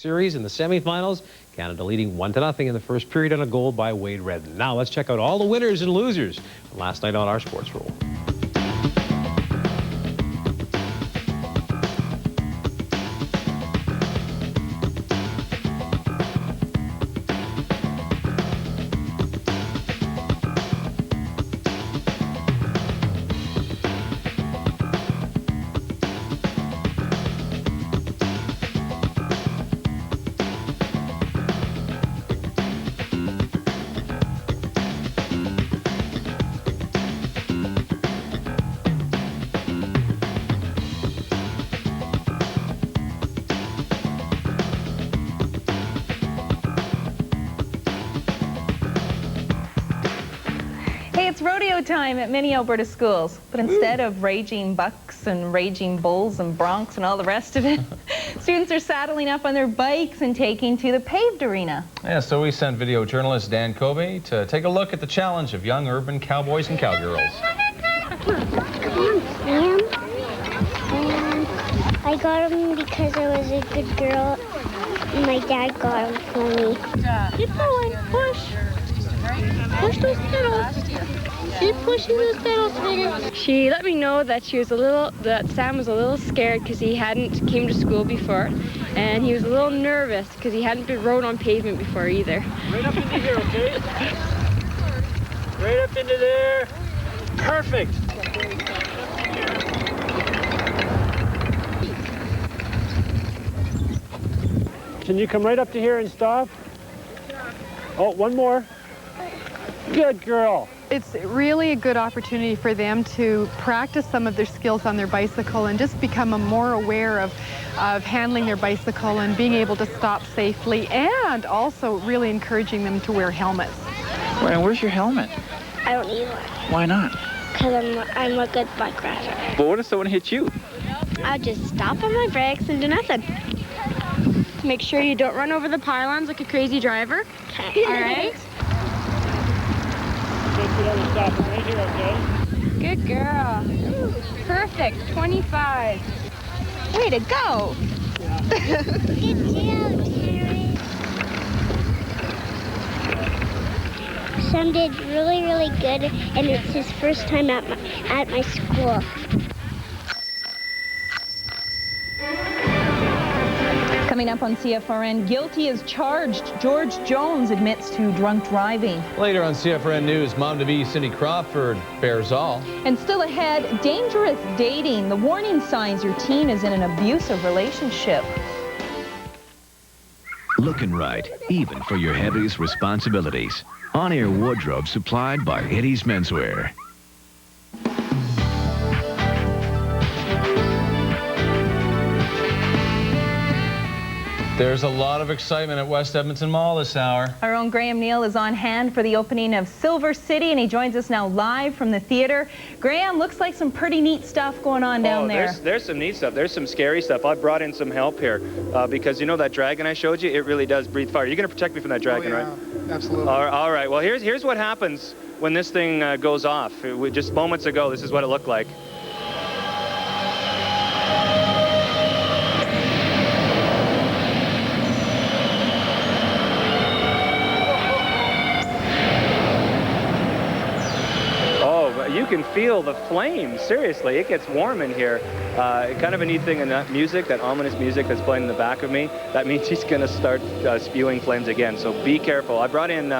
series in the semifinals. Canada leading 1-0 in the first period on a goal by Wade Redden. Now let's check out all the winners and losers from last night on our Sports Roll. Hey, it's rodeo time at many Alberta schools, but instead of raging bucks and raging bulls and broncs and all the rest of it, students are saddling up on their bikes and taking to the paved arena. Yeah, so we sent video journalist Dan Kobe to take a look at the challenge of young urban cowboys and cowgirls. Come on, Sam. And I got him because I was a good girl. My dad got him for me. Keep going, push. Push those pedals. Keep pushing those pedals, Megan. She let me know that Sam was a little scared because he hadn't came to school before, and he was a little nervous because he hadn't been rode on pavement before either. Right up into here, okay? Right up into there. Perfect. Can you come right up to here and stop? Oh, one more. Good girl. It's really a good opportunity for them to practice some of their skills on their bicycle and just become more aware of handling their bicycle and being able to stop safely, and also really encouraging them to wear helmets. Well, where's your helmet? I don't need one. Why not? Because I'm a good bike rider. But what if someone hits you? I'll just stop on my brakes and do nothing. Make sure you don't run over the pylons like a crazy driver. Okay. All right? Stop right here, okay? Good girl. Perfect. 25. Way to go. Good job, Terry. Sam did really, really good, and it's his first time at my school. Coming up on CFRN, guilty as charged. George Jones admits to drunk driving. Later on CFRN News, mom-to-be Cindy Crawford bears all. And still ahead, dangerous dating. The warning signs your teen is in an abusive relationship. Looking right, even for your heaviest responsibilities. On-air wardrobe supplied by Eddie's Menswear. There's a lot of excitement at West Edmonton Mall this hour. Our own Graham Neal is on hand for the opening of Silver City, and he joins us now live from the theater. Graham, looks like some pretty neat stuff going on down there. There's some neat stuff. There's some scary stuff. I brought in some help here because you know that dragon I showed you? It really does breathe fire. You're going to protect me from that dragon, right? Absolutely. All right. Well, here's what happens when this thing goes off. Just moments ago, this is what it looked like. You can feel the flames. Seriously, it gets warm in here. Kind of a neat thing in that music, that ominous music that's playing in the back of me, that means he's going to start spewing flames again. So be careful. I brought in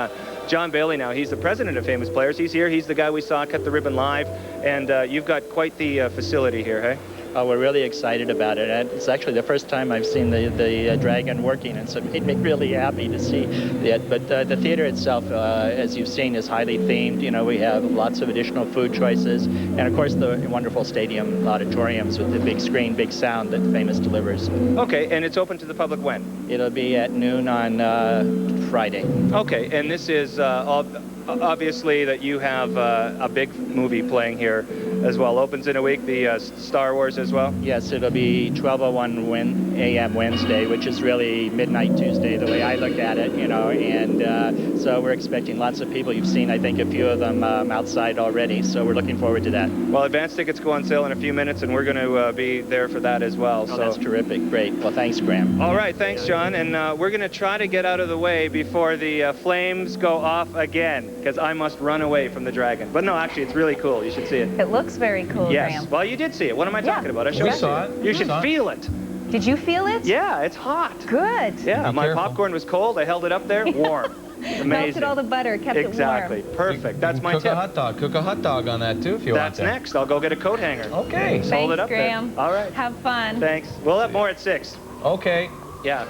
John Bailey now. He's the president of Famous Players. He's here. He's the guy we saw cut the ribbon live. And you've got quite the facility here, hey? We're really excited about it. And it's actually the first time I've seen the dragon working, and so it made me really happy to see it. But the theater itself, as you've seen, is highly themed. You know, we have lots of additional food choices, and of course the wonderful stadium auditoriums with the big screen, big sound that Famous delivers. Okay, and it's open to the public when? It'll be at noon on Friday. Okay, and this is all obviously that you have a big movie playing here as well. Opens in a week, the Star Wars as well? Yes, it'll be 12:01 a.m. Wednesday, which is really midnight Tuesday, the way I look at it, you know, and so we're expecting lots of people. You've seen, I think, a few of them outside already, so we're looking forward to that. Well, advance tickets go on sale in a few minutes, and we're going to be there for that as well. Oh, that's terrific. Great. Well, thanks, Graham. All right, thanks, John, and we're going to try to get out of the way before the flames go off again, because I must run away from the dragon. But no, actually, it's really cool. You should see it. It looks very cool, Yes. Graham. Well, you did see it. What am I talking about? I showed We it saw to you. it. You We should saw it. feel it. Did you feel it? Yeah, it's hot. Good. Yeah, Be my careful. popcorn was cold. I held it up there, warm. Amazing. Melted all the butter, kept Exactly. it warm. Perfect. That's my Cook tip. a hot dog. Cook a hot dog on that, too, if you want That's to. next. I'll go get a coat hanger. Okay. Just hold it Thanks, up Graham. there. All right. Have fun. Thanks. We'll have more at 6. Okay. Yeah.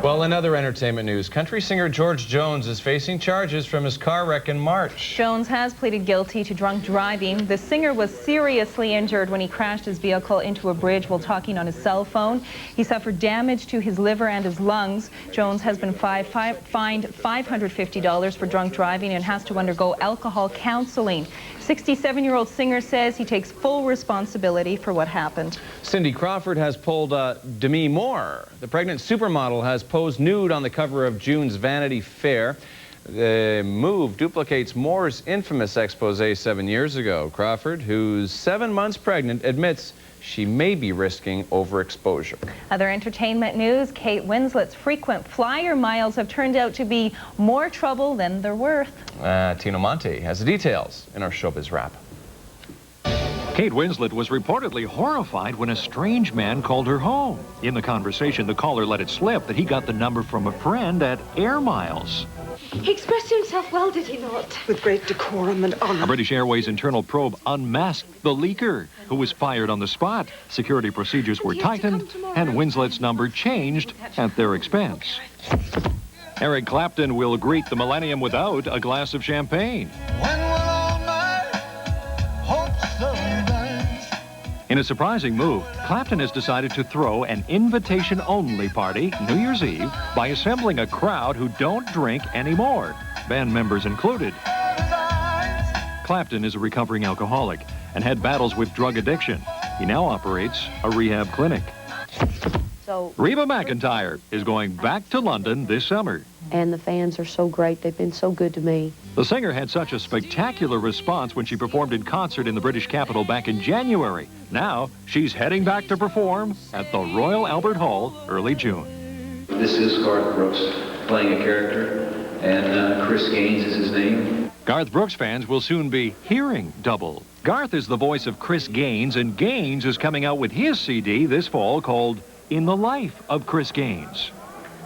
Well, in other entertainment news, country singer George Jones is facing charges from his car wreck in March. Jones has pleaded guilty to drunk driving. The singer was seriously injured when he crashed his vehicle into a bridge while talking on his cell phone. He suffered damage to his liver and his lungs. Jones has been fined $550 for drunk driving and has to undergo alcohol counseling. 67-year-old singer says he takes full responsibility for what happened. Cindy Crawford has pulled Demi Moore. The pregnant supermodel has posed nude on the cover of June's Vanity Fair. The move duplicates Moore's infamous expose 7 years ago. Crawford, who's 7 months pregnant, admits she may be risking overexposure. Other entertainment news, Kate Winslet's frequent flyer miles have turned out to be more trouble than they're worth. Tino Monte has the details in our Showbiz Wrap. Kate Winslet was reportedly horrified when a strange man called her home. In the conversation, the caller let it slip that he got the number from a friend at Air Miles. He expressed himself well, did he not? With great decorum and honor. A British Airways internal probe unmasked the leaker, who was fired on the spot. Security procedures were tightened, and Winslet's number changed at their expense. Eric Clapton will greet the millennium without a glass of champagne. In a surprising move, Clapton has decided to throw an invitation-only party New Year's Eve by assembling a crowd who don't drink anymore, band members included. Clapton is a recovering alcoholic and had battles with drug addiction. He now operates a rehab clinic. Reba McEntire is going back to London this summer. And the fans are so great. They've been so good to me. The singer had such a spectacular response when she performed in concert in the British capital back in January. Now, she's heading back to perform at the Royal Albert Hall early June. This is Garth Brooks playing a character, and Chris Gaines is his name. Garth Brooks fans will soon be hearing double. Garth is the voice of Chris Gaines, and Gaines is coming out with his CD this fall called In the Life of Chris Gaines.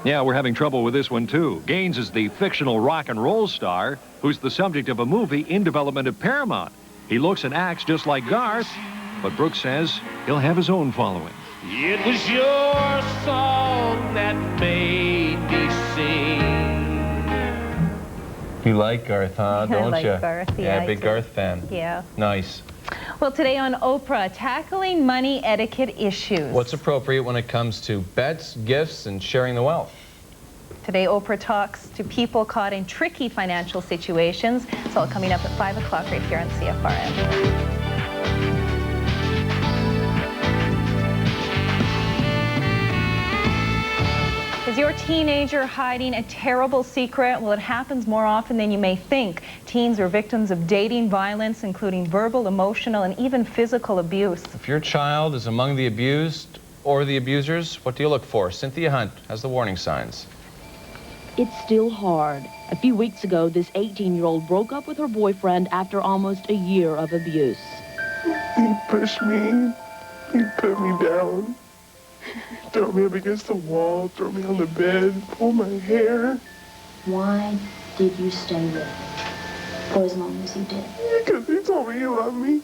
Yeah, we're having trouble with this one, too. Gaines is the fictional rock and roll star who's the subject of a movie in development at Paramount. He looks and acts just like Garth, but Brooks says he'll have his own following. It was your song that made me sing. You like Garth, huh? Don't I like you? Garth, Yeah, I big do. Garth fan. Yeah. Nice. Well, today on Oprah, tackling money etiquette issues. What's appropriate when it comes to bets, gifts, and sharing the wealth? Today, Oprah talks to people caught in tricky financial situations. It's all coming up at 5 o'clock right here on CFRN. Is your teenager hiding a terrible secret? Well, it happens more often than you may think. Teens are victims of dating violence, including verbal, emotional, and even physical abuse. If your child is among the abused or the abusers, what do you look for? Cynthia Hunt has the warning signs. It's still hard. A few weeks ago, this 18-year-old broke up with her boyfriend after almost a year of abuse. He pushed me. He put me down. Throw me up against the wall, throw me on the bed, pull my hair. Why did you stay with him for as long as you did? Because he told me he loved me.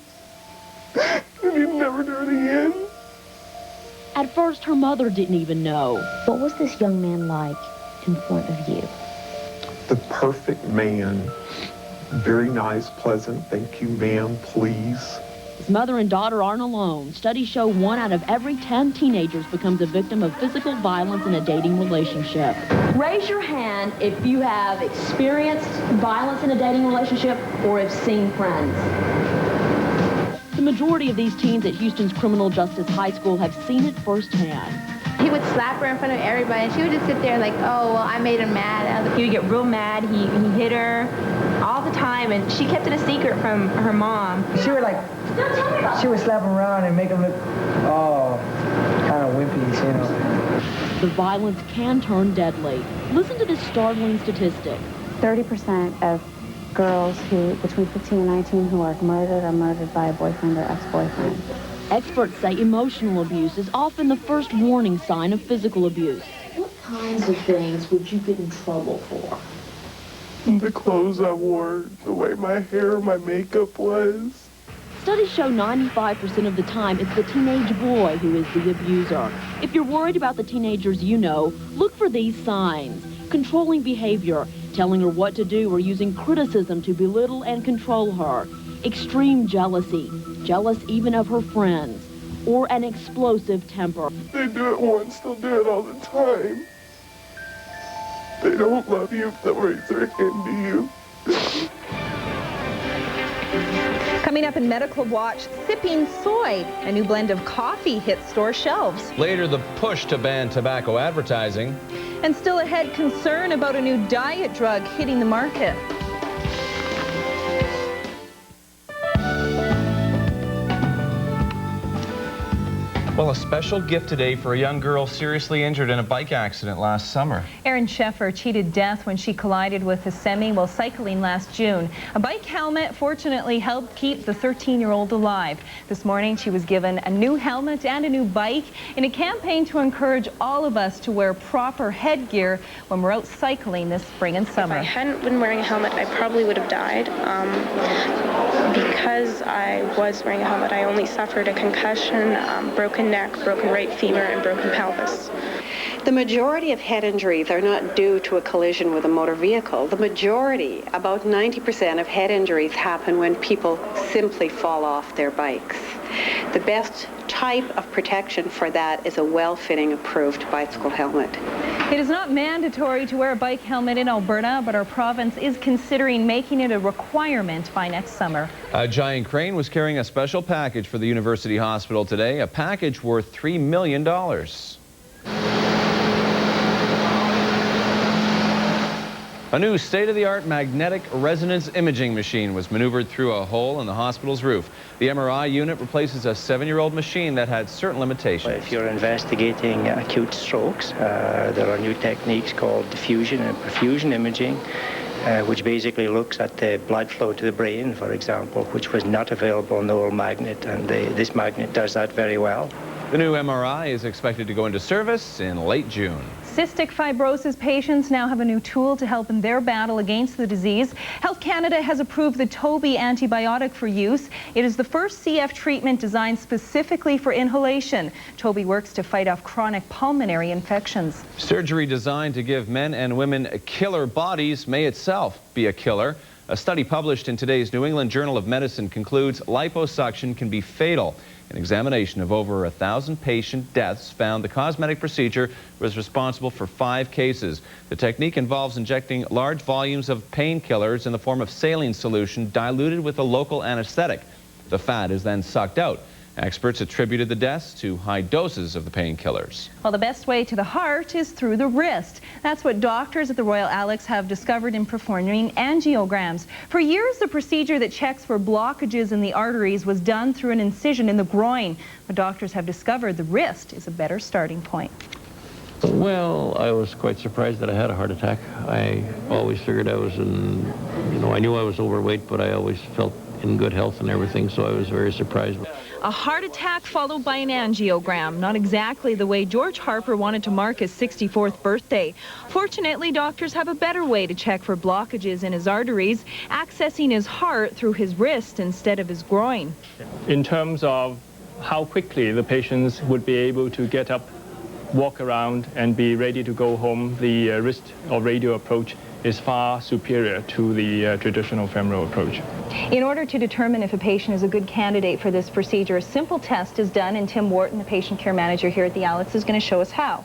And he'd never do it again. At first, her mother didn't even know. What was this young man like in front of you? The perfect man. Very nice, pleasant. Thank you, ma'am, please. His mother and daughter aren't alone. Studies show 1 out of every 10 teenagers becomes a victim of physical violence in a dating relationship. Raise your hand if you have experienced violence in a dating relationship or have seen friends. The majority of these teens at Houston's Criminal Justice High School have seen it firsthand. He would slap her in front of everybody, and she would just sit there like, oh, well, I made him mad. He would get real mad. He hit her all the time, and she kept it a secret from her mom. She would she would slap him around and make him look, kind of wimpy, you know. The violence can turn deadly. Listen to this startling statistic. 30% of girls who, between 15 and 19, who are murdered by a boyfriend or ex-boyfriend. Experts say emotional abuse is often the first warning sign of physical abuse. What kinds of things would you get in trouble for? The clothes I wore, the way my hair, my makeup was. Studies show 95% of the time it's the teenage boy who is the abuser. If you're worried about the teenagers you know, look for these signs. Controlling behavior, telling her what to do or using criticism to belittle and control her. Extreme jealousy, jealous even of her friends, or an explosive temper. They do it once, they'll do it all the time. They don't love you if they'll raise their hand to you. Coming up in Medical Watch, sipping soy. A new blend of coffee hits store shelves. Later, the push to ban tobacco advertising. And still ahead, concern about a new diet drug hitting the market. Well, a special gift today for a young girl seriously injured in a bike accident last summer. Erin Sheffer cheated death when she collided with a semi while cycling last June. A bike helmet fortunately helped keep the 13-year-old alive. This morning she was given a new helmet and a new bike in a campaign to encourage all of us to wear proper headgear when we're out cycling this spring and summer. If I hadn't been wearing a helmet, I probably would have died. Because I was wearing a helmet, I only suffered a concussion, broken neck, broken right femur, and broken pelvis. The majority of head injuries are not due to a collision with a motor vehicle. The majority, about 90% of head injuries happen when people simply fall off their bikes. The best type of protection for that is a well-fitting, approved bicycle helmet. It is not mandatory to wear a bike helmet in Alberta, but our province is considering making it a requirement by next summer. A giant crane was carrying a special package for the University Hospital today, a package worth $3 million. A new state-of-the-art magnetic resonance imaging machine was maneuvered through a hole in the hospital's roof. The MRI unit replaces a 7-year-old machine that had certain limitations. If you're investigating acute strokes, there are new techniques called diffusion and perfusion imaging, which basically looks at the blood flow to the brain, for example, which was not available on the old magnet, and this magnet does that very well. The new MRI is expected to go into service in late June. Cystic fibrosis patients now have a new tool to help in their battle against the disease. Health Canada has approved the Toby antibiotic for use. It is the first CF treatment designed specifically for inhalation. Toby works to fight off chronic pulmonary infections. Surgery designed to give men and women killer bodies may itself be a killer. A study published in today's New England Journal of Medicine concludes liposuction can be fatal. An examination of over 1,000 patient deaths found the cosmetic procedure was responsible for 5 cases. The technique involves injecting large volumes of painkillers in the form of saline solution diluted with a local anesthetic. The fat is then sucked out. Experts attributed the deaths to high doses of the painkillers. Well, the best way to the heart is through the wrist. That's what doctors at the Royal Alex have discovered in performing angiograms. For years, the procedure that checks for blockages in the arteries was done through an incision in the groin. But doctors have discovered the wrist is a better starting point. Well, I was quite surprised that I had a heart attack. I always figured I was I knew I was overweight, but I always felt in good health and everything, so I was very surprised. A heart attack followed by an angiogram, not exactly the way George Harper wanted to mark his 64th birthday. Fortunately, doctors have a better way to check for blockages in his arteries, accessing his heart through his wrist instead of his groin. In terms of how quickly the patients would be able to get up walk around and be ready to go home, the wrist or radial approach is far superior to the traditional femoral approach. In order to determine if a patient is a good candidate for this procedure, a simple test is done, and Tim Wharton, the patient care manager here at the Alex, is going to show us how.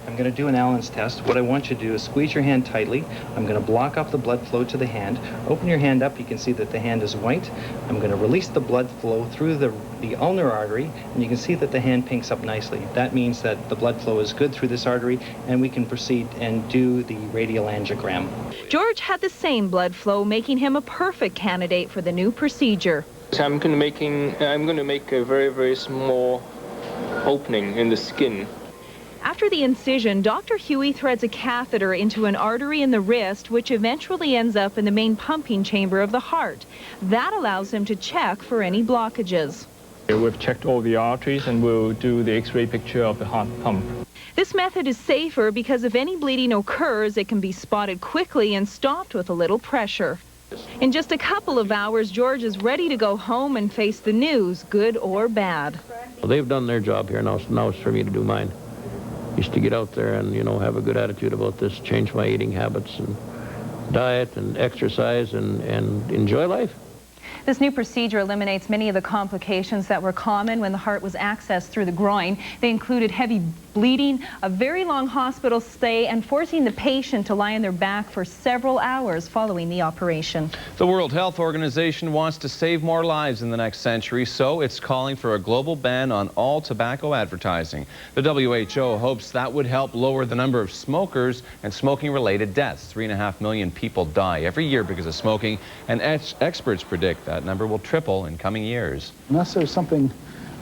I'm going to do an Allen's test. What I want you to do is squeeze your hand tightly. I'm going to block off the blood flow to the hand. Open your hand up. You can see that the hand is white. I'm going to release the blood flow through the ulnar artery, and you can see that the hand pinks up nicely. That means that the blood flow is good through this artery, and we can proceed and do the radial angiogram. George had the same blood flow, making him a perfect candidate for the new procedure. So I'm going to make a very, very small opening in the skin. After the incision, Dr. Huey threads a catheter into an artery in the wrist, which eventually ends up in the main pumping chamber of the heart. That allows him to check for any blockages. We've checked all the arteries, and we'll do the X-ray picture of the heart pump. This method is safer because if any bleeding occurs, it can be spotted quickly and stopped with a little pressure. In just a couple of hours, George is ready to go home and face the news, good or bad. Well, they've done their job here, now it's for me to do mine. Used to get out there and, you know, have a good attitude about this, change my eating habits and diet and exercise and enjoy life. This new procedure eliminates many of the complications that were common when the heart was accessed through the groin. They included heavy bleeding, a very long hospital stay, and forcing the patient to lie on their back for several hours following the operation. The World Health Organization wants to save more lives in the next century, so it's calling for a global ban on all tobacco advertising. The WHO hopes that would help lower the number of smokers and smoking-related deaths. 3.5 million people die every year because of smoking, and experts predict that number will triple in coming years. Unless there's something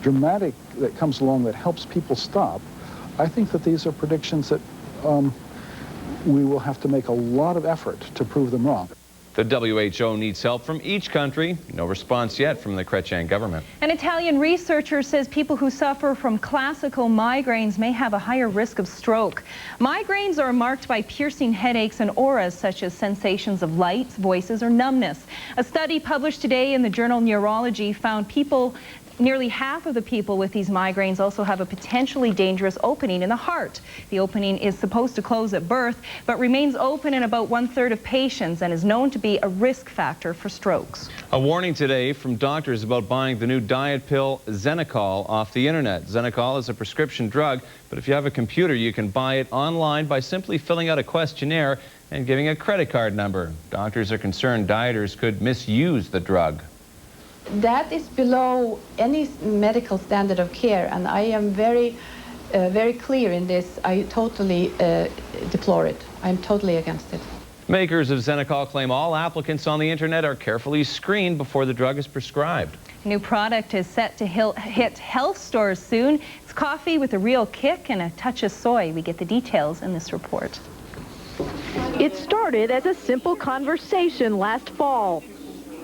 dramatic that comes along that helps people stop, I think that these are predictions that we will have to make a lot of effort to prove them wrong. The WHO needs help from each country. No response yet from the Chrétien government. An Italian researcher says people who suffer from classical migraines may have a higher risk of stroke. Migraines are marked by piercing headaches and auras such as sensations of lights, voices, or numbness. A study published today in the journal Neurology found nearly half of the people with these migraines also have a potentially dangerous opening in the heart. The opening is supposed to close at birth, but remains open in about 1/3 of patients and is known to be a risk factor for strokes. A warning today from doctors about buying the new diet pill Xenocol off the internet. Xenocol is a prescription drug, but if you have a computer, you can buy it online by simply filling out a questionnaire and giving a credit card number. Doctors are concerned dieters could misuse the drug. That is below any medical standard of care, and I am very clear in this. I totally deplore it. I'm totally against it. Makers of Xenocol claim all applicants on the internet are carefully screened before the drug is prescribed. A new product is set to hit health stores soon. It's coffee with a real kick and a touch of soy. We get the details in this report. It started as a simple conversation last fall.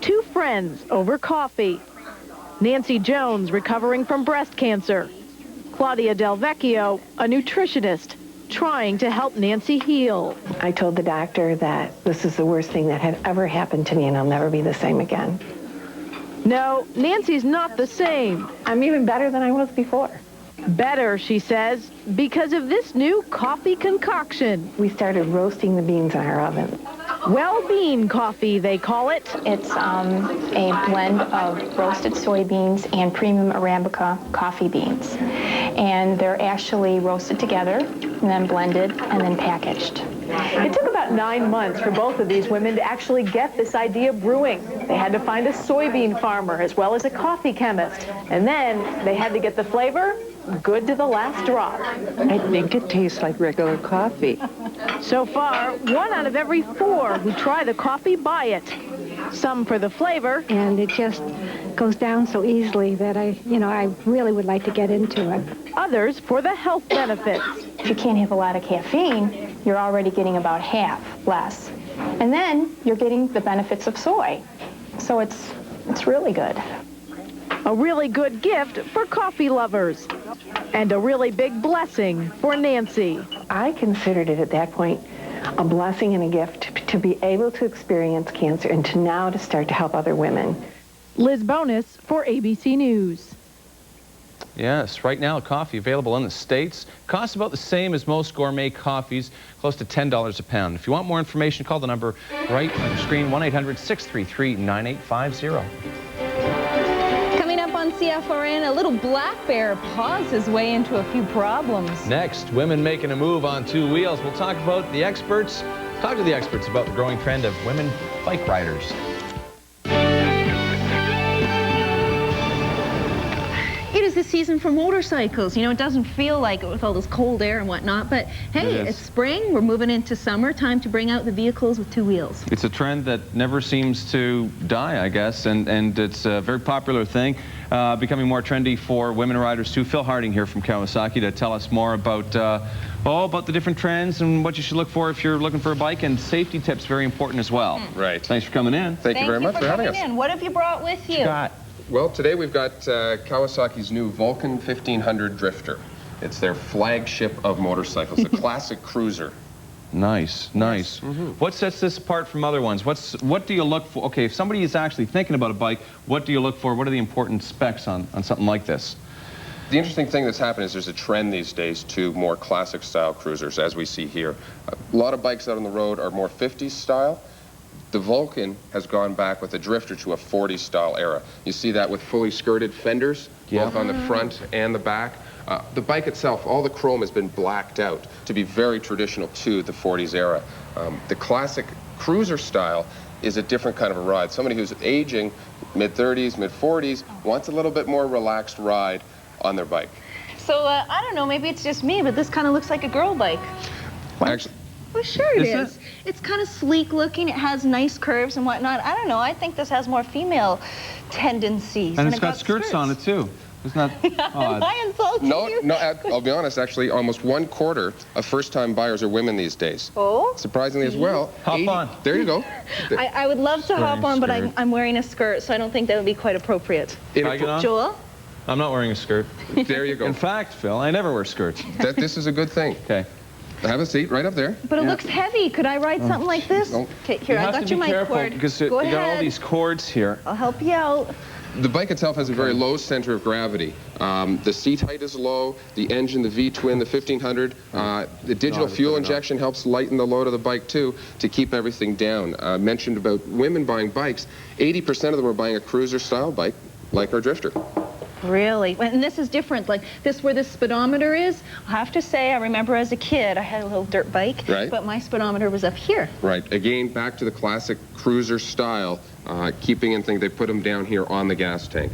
Two friends over coffee. Nancy Jones, recovering from breast cancer. Claudia Del Vecchio, a nutritionist, trying to help Nancy heal. I told the doctor that this is the worst thing that had ever happened to me and I'll never be the same again. No, Nancy's not the same. I'm even better than I was before. Better, she says, because of this new coffee concoction. We started roasting the beans in our oven. Well-bean coffee, they call it. It's a blend of roasted soybeans and premium Arabica coffee beans. And they're actually roasted together, and then blended, and then packaged. It took about 9 months for both of these women to actually get this idea brewing. They had to find a soybean farmer as well as a coffee chemist. And then they had to get the flavor good to the last drop. I think it tastes like regular coffee. So far, 1 out of every 4 who try the coffee buy it. Some for the flavor. And it just goes down so easily that I really would like to get into it. Others for the health benefits. If you can't have a lot of caffeine, you're already getting about half less. And then you're getting the benefits of soy. So it's really good. A really good gift for coffee lovers. And a really big blessing for Nancy. I considered it at that point a blessing and a gift to be able to experience cancer and to start to help other women. Liz Bonus for ABC News. Yes, right now coffee available in the States costs about the same as most gourmet coffees, close to $10 a pound. If you want more information, call the number right on the screen, 1-800-633-9850. Coming up on CFRN, a little black bear paws his way into a few problems. Next, women making a move on two wheels. We'll talk to the experts about the growing trend of women bike riders. It is the season for motorcycles. You know, it doesn't feel like it with all this cold air and whatnot, but hey, it's spring, we're moving into summer, time to bring out the vehicles with two wheels. It's a trend that never seems to die, I guess, and it's a very popular thing, becoming more trendy for women riders too. Phil Harding here from Kawasaki to tell us more about about the different trends and what you should look for if you're looking for a bike, and safety tips very important as well. Right. Thanks for coming in. Thank you very much for having us. What have you brought with you? Scott. Well, today we've got Kawasaki's new Vulcan 1500 Drifter. It's their flagship of motorcycles, a classic cruiser. Nice, nice. What sets this apart from other ones? What do you look for? Okay, if somebody is actually thinking about a bike, what do you look for? What are the important specs on something like this? The interesting thing that's happened is there's a trend these days to more classic style cruisers, as we see here. A lot of bikes out on the road are more 50s style. The Vulcan has gone back with the Drifter to a 40s style era. You see that with fully skirted fenders, both on the front and the back. The bike itself, all the chrome has been blacked out to be very traditional to the 40s era. The classic cruiser style is a different kind of a ride. Somebody who's aging, mid-30s, mid-40s, wants a little bit more relaxed ride on their bike. So, I don't know, maybe it's just me, but this kind of looks like a girl bike. Actually, well, sure it is. It's kind of sleek looking. It has nice curves and whatnot. I don't know. I think this has more female tendencies. And it's got skirts on it, too. Isn't that odd? Am I insulting you? No, I'll be honest, actually, almost 1/4 of first-time buyers are women these days. Oh? Surprisingly as well. Hop on. There you go. I would love to hop on, but I'm wearing a skirt, so I don't think that would be quite appropriate. Can I get on? Joel? I'm not wearing a skirt. There you go. In fact, Phil, I never wear skirts. This is a good thing. Okay. Have a seat right up there. But it looks heavy. Could I ride something like this? Okay, here, I got you my cord. Because Go you got all ahead. these cords here. I'll help you out. The bike itself has a very low center of gravity. The seat height is low. The engine, the V-twin, the 1500, the digital fuel injection helps lighten the load of the bike too to keep everything down. Mentioned about women buying bikes, 80% of them are buying a cruiser style bike like our Drifter. Really? And this is different, like this where this speedometer is. I have to say, I remember as a kid, I had a little dirt bike, but my speedometer was up here. Right. Again, back to the classic cruiser style, keeping in things, they put them down here on the gas tank.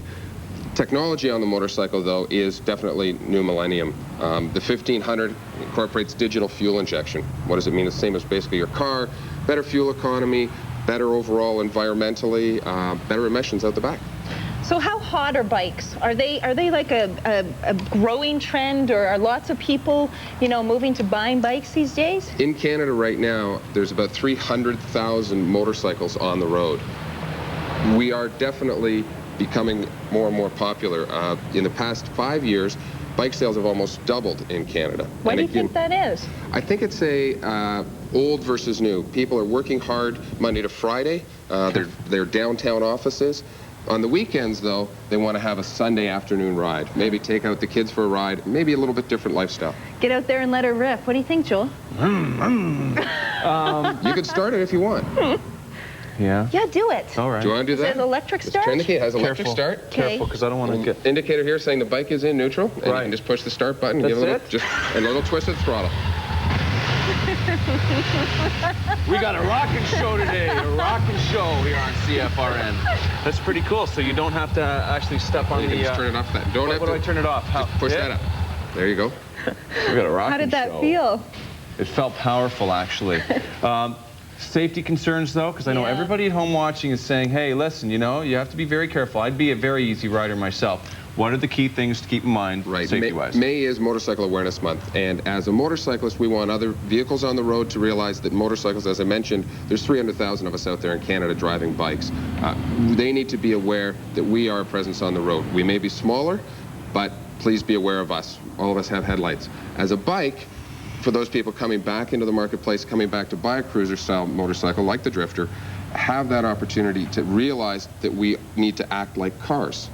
Technology on the motorcycle, though, is definitely new millennium. The 1500 incorporates digital fuel injection. What does it mean? It's the same as basically your car, better fuel economy, better overall environmentally, better emissions out the back. So how hot are bikes? Are they like a growing trend, or are lots of people, you know, moving to buying bikes these days? In Canada right now, there's about 300,000 motorcycles on the road. We are definitely becoming more and more popular. In the past 5 years, bike sales have almost doubled in Canada. What do you think that is? I think it's old versus new. People are working hard Monday to Friday. They're downtown offices. On the weekends, though, they want to have a Sunday afternoon ride. Maybe take out the kids for a ride, maybe a little bit different lifestyle. Get out there and let her rip. What do you think, Joel? You could start it if you want. Yeah? Yeah, do it. All right. Do you want to do that? Is it electric start? Turn the key. It has electric start. Careful, because I don't want to get... Indicator here saying the bike is in neutral. And you can just push the start button. That's give it? A little twist of the throttle. We got a rockin' show today, a rockin' show here on CFRN. That's pretty cool, so you don't have to actually step on you can just turn it off. What do I turn it off? Just push that up. There you go. We got a rockin' How did that show. feel? It felt powerful, actually. Safety concerns, though, because I know everybody at home watching is saying, hey, listen, you know, you have to be very careful. I'd be a very easy rider myself. What are the key things to keep in mind, safety-wise? May is Motorcycle Awareness Month, and as a motorcyclist, we want other vehicles on the road to realize that motorcycles, as I mentioned, there's 300,000 of us out there in Canada driving bikes. They need to be aware that we are a presence on the road. We may be smaller, but please be aware of us. All of us have headlights. As a bike, for those people coming back into the marketplace, coming back to buy a cruiser-style motorcycle like the Drifter, have that opportunity to realize that we need to act like cars.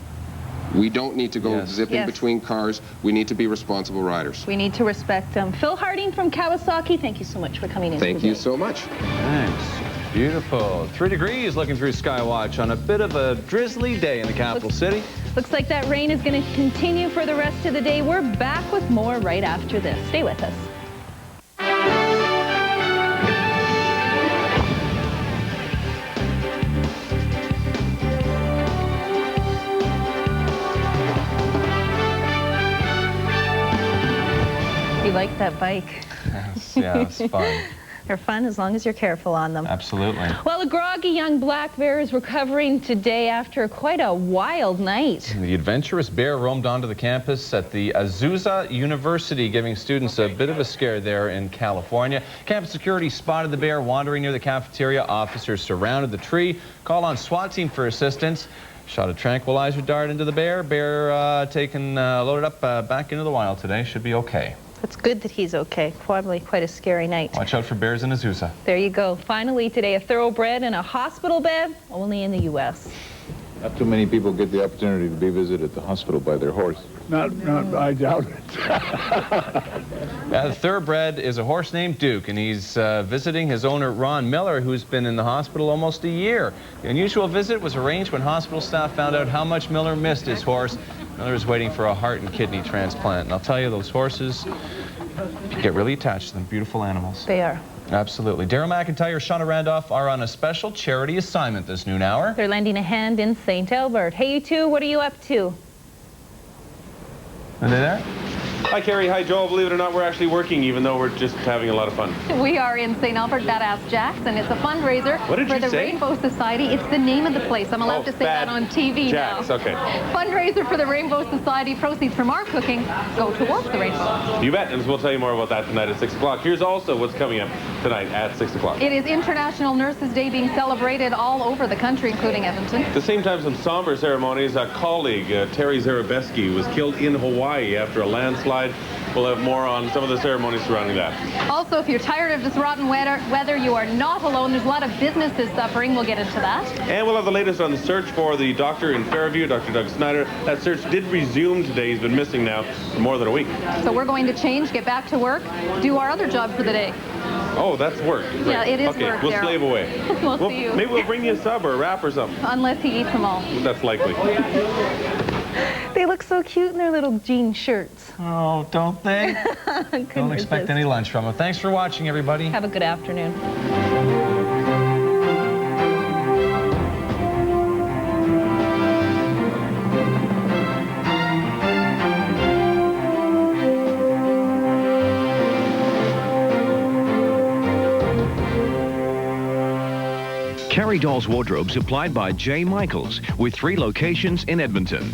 We don't need to go zipping between cars. We need to be responsible riders. We need to respect them. Phil Harding from Kawasaki, thank you so much for coming in today. Thank you so much. Thanks. Beautiful. 3 degrees looking through Skywatch on a bit of a drizzly day in the capital city. Looks like that rain is going to continue for the rest of the day. We're back with more right after this. Stay with us. You like that bike? Yeah, it's fun. They're fun as long as you're careful on them. Absolutely. Well, a groggy young black bear is recovering today after quite a wild night. The adventurous bear roamed onto the campus at the Azusa University, giving students a bit of a scare there in California. Campus security spotted the bear wandering near the cafeteria. Officers surrounded the tree, called on SWAT team for assistance, shot a tranquilizer dart into the bear. Bear loaded up back into the wild today. Should be okay. It's good that he's okay. Probably quite a scary night. Watch out for bears in Azusa. There you go. Finally today, a thoroughbred in a hospital bed, only in the U.S. Not too many people get the opportunity to be visited at the hospital by their horse. I doubt it. The thoroughbred is a horse named Duke, and he's visiting his owner, Ron Miller, who's been in the hospital almost a year. The unusual visit was arranged when hospital staff found out how much Miller missed his horse. Miller is waiting for a heart and kidney transplant. And I'll tell you, those horses, you get really attached to them. Beautiful animals. They are. Absolutely. Daryl McIntyre, Shauna Randolph are on a special charity assignment this noon hour. They're lending a hand in St. Albert. Hey, you two, what are you up to? Are they there? Hi, Carrie. Hi, Joel. Believe it or not, we're actually working, even though we're just having a lot of fun. We are in St. Albert, Badass Jack's, and it's a fundraiser What did for you the say? Rainbow Society. It's the name of the place. I'm allowed to say that on TV Jack's, now. okay. Fundraiser for the Rainbow Society. Proceeds from our cooking go towards the rainbow. You bet, and we'll tell you more about that tonight at 6 o'clock. Here's also what's coming up tonight at 6 o'clock. It is International Nurses Day being celebrated all over the country, including Edmonton. At the same time, some somber ceremonies. A colleague, Terry Zarabeski, was killed in Hawaii after a landslide. We'll have more on some of the ceremonies surrounding that. Also, if you're tired of this rotten weather, you are not alone. There's a lot of businesses suffering. We'll get into that. And we'll have the latest on the search for the doctor in Fairview, Dr. Doug Snyder. That search did resume today. He's been missing now for more than a week. So we're going to change, get back to work, do our other job for the day. Oh, that's work. Great. Yeah, it is okay, work, we'll Daryl. slave away. We'll see you. Maybe we'll bring you a sub or a wrap or something. Unless he eats them all. That's likely. They look so cute in their little jean shirts. Oh, don't they? Don't expect any lunch from them. Thanks for watching, everybody. Have a good afternoon. Carrie Doll's wardrobe supplied by J. Michaels with 3 locations in Edmonton.